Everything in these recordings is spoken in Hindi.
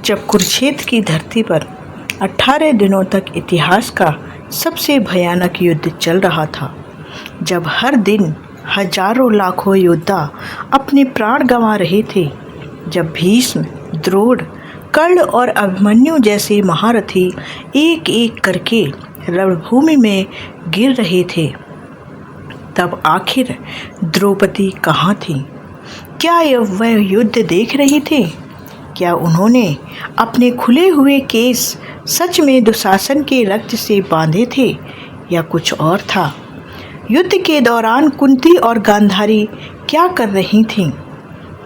जब कुरुक्षेत्र की धरती पर 18 दिनों तक इतिहास का सबसे भयानक युद्ध चल रहा था, जब हर दिन हजारों लाखों योद्धा अपने प्राण गंवा रहे थे, जब भीष्म, द्रोण, कर्ण और अभिमन्यु जैसे महारथी एक एक करके रणभूमि में गिर रहे थे, तब आखिर द्रौपदी कहाँ थी? क्या वह युद्ध देख रही थी? क्या उन्होंने अपने खुले हुए केस सच में दुशासन के रक्त से बांधे थे या कुछ और था? युद्ध के दौरान कुंती और गांधारी क्या कर रही थीं?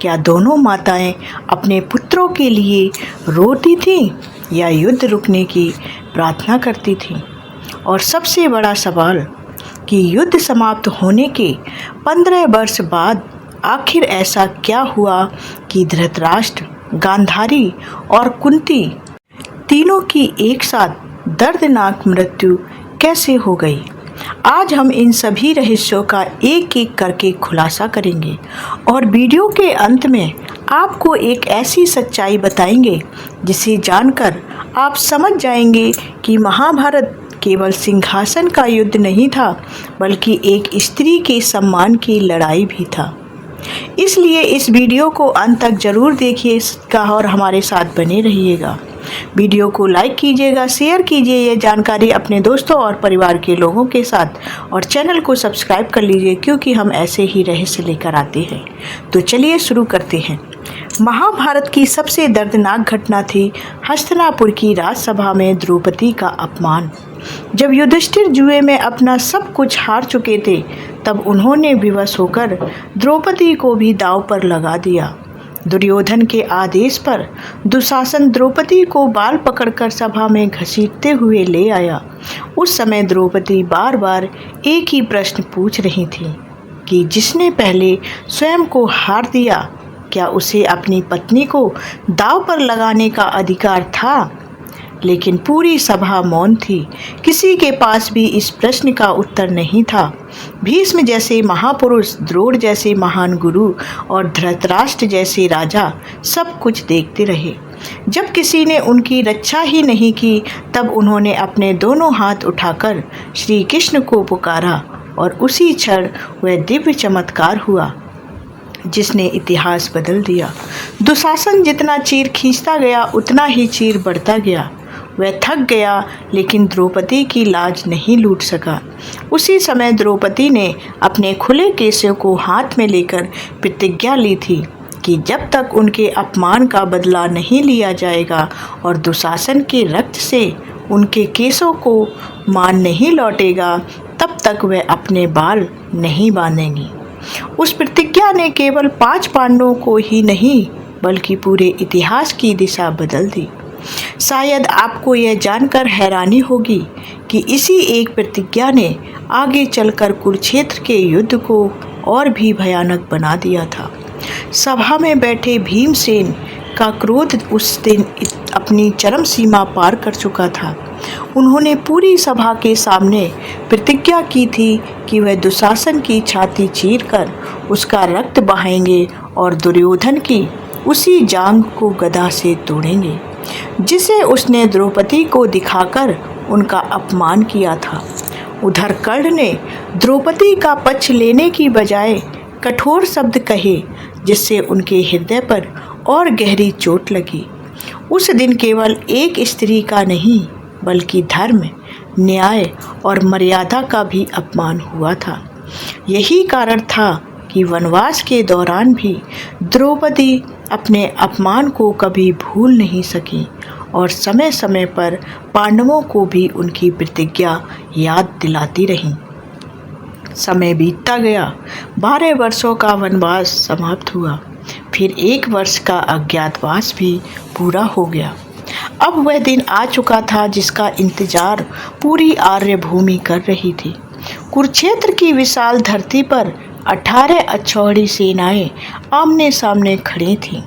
क्या दोनों माताएं अपने पुत्रों के लिए रोती थीं या युद्ध रुकने की प्रार्थना करती थीं? और सबसे बड़ा सवाल कि युद्ध समाप्त होने के 15 वर्ष बाद आखिर ऐसा क्या हुआ कि धृतराष्ट्र, गांधारी और कुंती तीनों की एक साथ दर्दनाक मृत्यु कैसे हो गई? आज हम इन सभी रहस्यों का एक एक करके खुलासा करेंगे और वीडियो के अंत में आपको एक ऐसी सच्चाई बताएंगे जिसे जानकर आप समझ जाएंगे कि महाभारत केवल सिंहासन का युद्ध नहीं था, बल्कि एक स्त्री के सम्मान की लड़ाई भी था। इसलिए इस वीडियो को अंत तक जरूर देखिएगा और हमारे साथ बने रहिएगा। वीडियो को लाइक कीजिएगा, शेयर कीजिए ये जानकारी अपने दोस्तों और परिवार के लोगों के साथ और चैनल को सब्सक्राइब कर लीजिए, क्योंकि हम ऐसे ही रहस्य लेकर आते हैं। तो चलिए शुरू करते हैं। महाभारत की सबसे दर्दनाक घटना थी हस्तिनापुर की राजसभा में द्रौपदी का अपमान। जब युधिष्ठिर जुए में अपना सब कुछ हार चुके थे, तब उन्होंने विवश होकर द्रौपदी को भी दांव पर लगा दिया। दुर्योधन के आदेश पर दुशासन द्रौपदी को बाल पकड़कर सभा में घसीटते हुए ले आया। उस समय द्रौपदी बार बार एक ही प्रश्न पूछ रही थी कि जिसने पहले स्वयं को हार दिया, क्या उसे अपनी पत्नी को दांव पर लगाने का अधिकार था? लेकिन पूरी सभा मौन थी। किसी के पास भी इस प्रश्न का उत्तर नहीं था। भीष्म जैसे महापुरुष, द्रोण जैसे महान गुरु और धृतराष्ट्र जैसे राजा सब कुछ देखते रहे। जब किसी ने उनकी रक्षा ही नहीं की, तब उन्होंने अपने दोनों हाथ उठाकर श्री कृष्ण को पुकारा और उसी क्षण वह दिव्य चमत्कार हुआ जिसने इतिहास बदल दिया। दुशासन जितना चीर खींचता गया, उतना ही चीर बढ़ता गया। वह थक गया, लेकिन द्रौपदी की लाज नहीं लूट सका। उसी समय द्रौपदी ने अपने खुले केसों को हाथ में लेकर प्रतिज्ञा ली थी कि जब तक उनके अपमान का बदला नहीं लिया जाएगा और दुशासन के रक्त से उनके केसों को मान नहीं लौटेगा, तब तक वह अपने बाल नहीं बांधेंगी। उस प्रतिज्ञा ने केवल 5 पांडवों को ही नहीं, बल्कि पूरे इतिहास की दिशा बदल दी। शायद आपको यह जानकर हैरानी होगी कि इसी एक प्रतिज्ञा ने आगे चलकर कुरुक्षेत्र के युद्ध को और भी भयानक बना दिया था। सभा में बैठे भीमसेन का क्रोध उस दिन अपनी चरम सीमा पार कर चुका था। उन्होंने पूरी सभा के सामने प्रतिज्ञा की थी कि वह दुशासन की छाती चीरकर उसका रक्त बहाएंगे और दुर्योधन की उसी जांघ को गदा से तोड़ेंगे जिसे उसने द्रौपदी को दिखाकर उनका अपमान किया था। उधर कर्ण ने द्रौपदी का पक्ष लेने की बजाय कठोर शब्द कहे, जिससे उनके हृदय पर और गहरी चोट लगी। उस दिन केवल एक स्त्री का नहीं, बल्कि धर्म, न्याय और मर्यादा का भी अपमान हुआ था। यही कारण था कि वनवास के दौरान भी द्रौपदी अपने अपमान को कभी भूल नहीं सकी और समय समय पर पांडवों को भी उनकी प्रतिज्ञा याद दिलाती रहीं। समय बीतता गया। 12 वर्षों का वनवास समाप्त हुआ। फिर 1 वर्ष का अज्ञातवास भी पूरा हो गया। अब वह दिन आ चुका था जिसका इंतजार पूरी आर्य भूमि कर रही थी। कुरुक्षेत्र की विशाल धरती पर 18 अक्षौहिणी सेनाएं आमने सामने खड़ी थीं।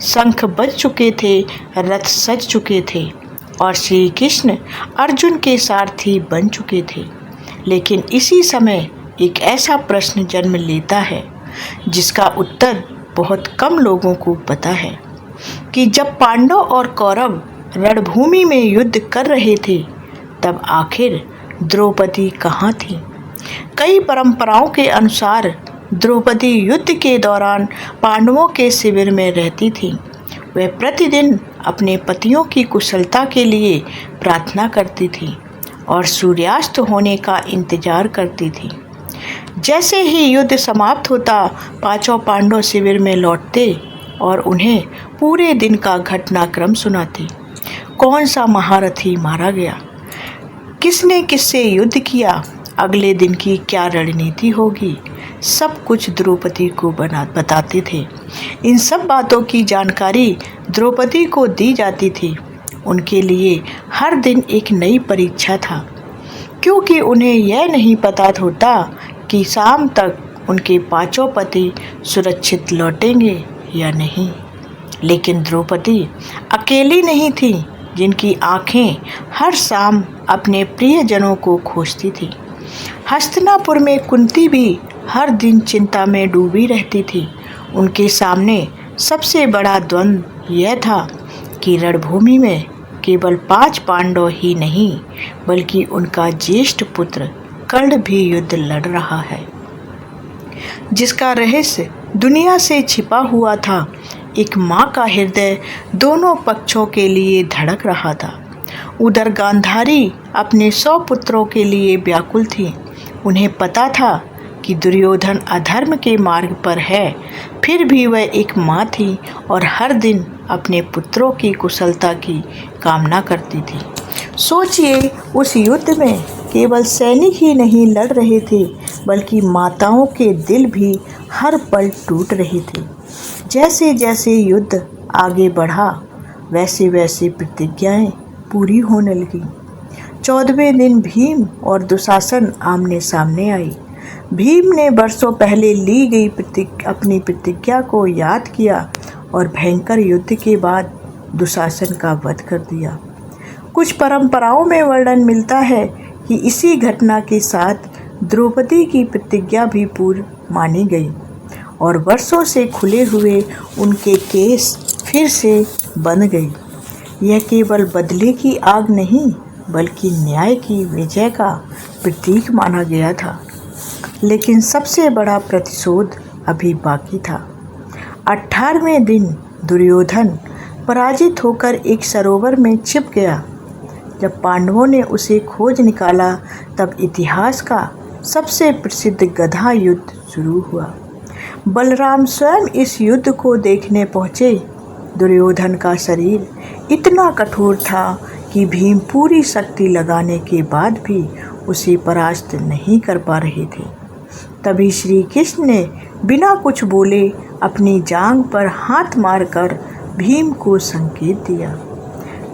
शंख बज चुके थे, रथ सज चुके थे और श्री कृष्ण अर्जुन के सारथी बन चुके थे। लेकिन इसी समय एक ऐसा प्रश्न जन्म लेता है जिसका उत्तर बहुत कम लोगों को पता है। कि जब पांडव और कौरव रणभूमि में युद्ध कर रहे थे तब आखिर द्रौपदी कहाँ थी। कई परंपराओं के अनुसार द्रौपदी युद्ध के दौरान पांडवों के शिविर में रहती थी। वह प्रतिदिन अपने पतियों की कुशलता के लिए प्रार्थना करती थी और सूर्यास्त होने का इंतजार करती थी। जैसे ही युद्ध समाप्त होता, पांचों पांडव शिविर में लौटते और उन्हें पूरे दिन का घटनाक्रम सुनाते। कौन सा महारथी मारा गया, किसने किससे युद्ध किया, अगले दिन की क्या रणनीति होगी, सब कुछ द्रौपदी को बताते थे। इन सब बातों की जानकारी द्रौपदी को दी जाती थी। उनके लिए हर दिन एक नई परीक्षा था, क्योंकि उन्हें यह नहीं पता होता कि शाम तक उनके पांचों पति सुरक्षित लौटेंगे या नहीं। लेकिन द्रौपदी अकेली नहीं थी जिनकी आंखें हर शाम अपने प्रियजनों को खोजती थी। हस्तिनापुर में कुंती भी हर दिन चिंता में डूबी रहती थी। उनके सामने सबसे बड़ा द्वंद्व यह था कि रणभूमि में केवल 5 पांडव ही नहीं बल्कि उनका ज्येष्ठ पुत्र कर्ण भी युद्ध लड़ रहा है, जिसका रहस्य दुनिया से छिपा हुआ था। एक माँ का हृदय दोनों पक्षों के लिए धड़क रहा था। उधर गांधारी अपने 100 पुत्रों के लिए व्याकुल थी। उन्हें पता था कि दुर्योधन अधर्म के मार्ग पर है, फिर भी वह एक माँ थी और हर दिन अपने पुत्रों की कुशलता की कामना करती थी। सोचिए, उस युद्ध में केवल सैनिक ही नहीं लड़ रहे थे बल्कि माताओं के दिल भी हर पल टूट रहे थे। जैसे जैसे युद्ध आगे बढ़ा वैसे वैसे प्रतिज्ञाएं पूरी होने लगी। 14वें दिन भीम और दुशासन आमने सामने आए। भीम ने वर्षों पहले ली गई अपनी प्रतिज्ञा को याद किया और भयंकर युद्ध के बाद दुशासन का वध कर दिया। कुछ परंपराओं में वर्णन मिलता है कि इसी घटना के साथ द्रौपदी की प्रतिज्ञा भी पूर्ण मानी गई और वर्षों से खुले हुए उनके केस फिर से बंध गए। यह केवल बदले की आग नहीं बल्कि न्याय की विजय का प्रतीक माना गया था। लेकिन सबसे बड़ा प्रतिशोध अभी बाकी था। 18वें दिन दुर्योधन पराजित होकर एक सरोवर में छिप गया। जब पांडवों ने उसे खोज निकाला तब इतिहास का सबसे प्रसिद्ध गधा युद्ध शुरू हुआ। बलराम स्वयं इस युद्ध को देखने पहुँचे। दुर्योधन का शरीर इतना कठोर था कि भीम पूरी शक्ति लगाने के बाद भी उसे परास्त नहीं कर पा रहे थे। तभी श्री कृष्ण ने बिना कुछ बोले अपनी जांघ पर हाथ मारकर भीम को संकेत दिया।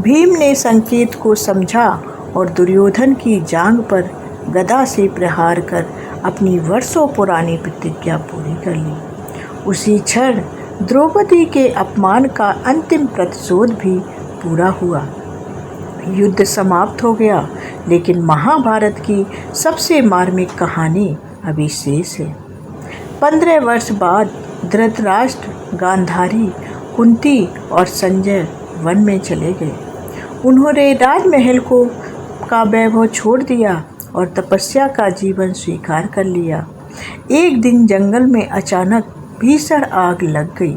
भीम ने संकेत को समझा और दुर्योधन की जांघ पर गदा से प्रहार कर अपनी वर्षों पुरानी प्रतिज्ञा पूरी कर ली। उसी क्षण द्रौपदी के अपमान का अंतिम प्रतिशोध भी पूरा हुआ। युद्ध समाप्त हो गया, लेकिन महाभारत की सबसे मार्मिक कहानी अभी शेष है। 15 वर्ष बाद धृतराष्ट्र, गांधारी, कुंती और संजय वन में चले गए। उन्होंने राजमहल का वैभव छोड़ दिया और तपस्या का जीवन स्वीकार कर लिया। एक दिन जंगल में अचानक भीषण आग लग गई।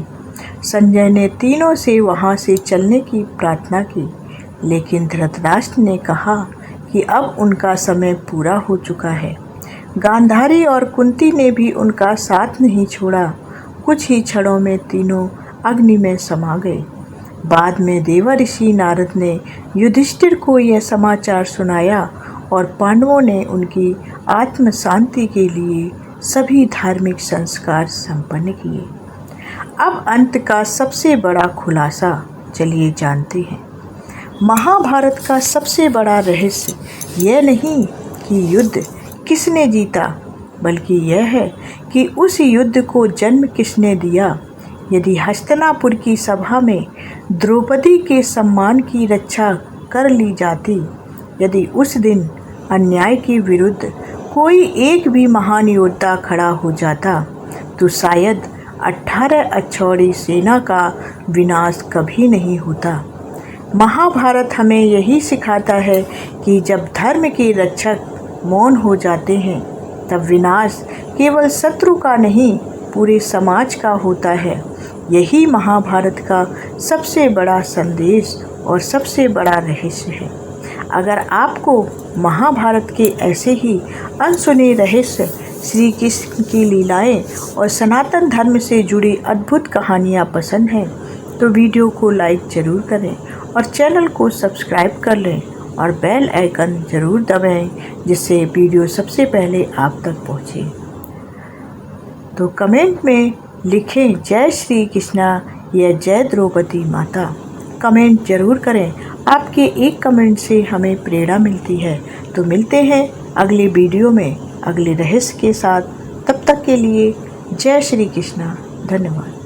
संजय ने तीनों से वहां से चलने की प्रार्थना की, लेकिन धृतराष्ट्र ने कहा कि अब उनका समय पूरा हो चुका है। गांधारी और कुंती ने भी उनका साथ नहीं छोड़ा। कुछ ही क्षणों में तीनों अग्नि में समा गए। बाद में देवर्षि नारद ने युधिष्ठिर को यह समाचार सुनाया और पांडवों ने उनकी आत्म शांति के लिए सभी धार्मिक संस्कार संपन्न किए। अब अंत का सबसे बड़ा खुलासा चलिए जानते हैं। महाभारत का सबसे बड़ा रहस्य यह नहीं कि युद्ध किसने जीता, बल्कि यह है कि उस युद्ध को जन्म किसने दिया। यदि हस्तिनापुर की सभा में द्रौपदी के सम्मान की रक्षा कर ली जाती, यदि उस दिन अन्याय के विरुद्ध कोई एक भी महान योद्धा खड़ा हो जाता, तो शायद 18 अक्षौहिणी सेना का विनाश कभी नहीं होता। महाभारत हमें यही सिखाता है कि जब धर्म के रक्षक मौन हो जाते हैं तब विनाश केवल शत्रु का नहीं पूरे समाज का होता है। यही महाभारत का सबसे बड़ा संदेश और सबसे बड़ा रहस्य है। अगर आपको महाभारत के ऐसे ही अनसुने रहस्य, श्री कृष्ण की लीलाएं और सनातन धर्म से जुड़ी अद्भुत कहानियां पसंद हैं तो वीडियो को लाइक ज़रूर करें और चैनल को सब्सक्राइब कर लें और बेल आइकन ज़रूर दबाएं जिससे वीडियो सबसे पहले आप तक पहुंचे। तो कमेंट में लिखें जय श्री कृष्णा या जय द्रौपदी माता। कमेंट ज़रूर करें, आपके एक कमेंट से हमें प्रेरणा मिलती है। तो मिलते हैं अगले वीडियो में अगले रहस्य के साथ। तब तक के लिए जय श्री कृष्णा। धन्यवाद।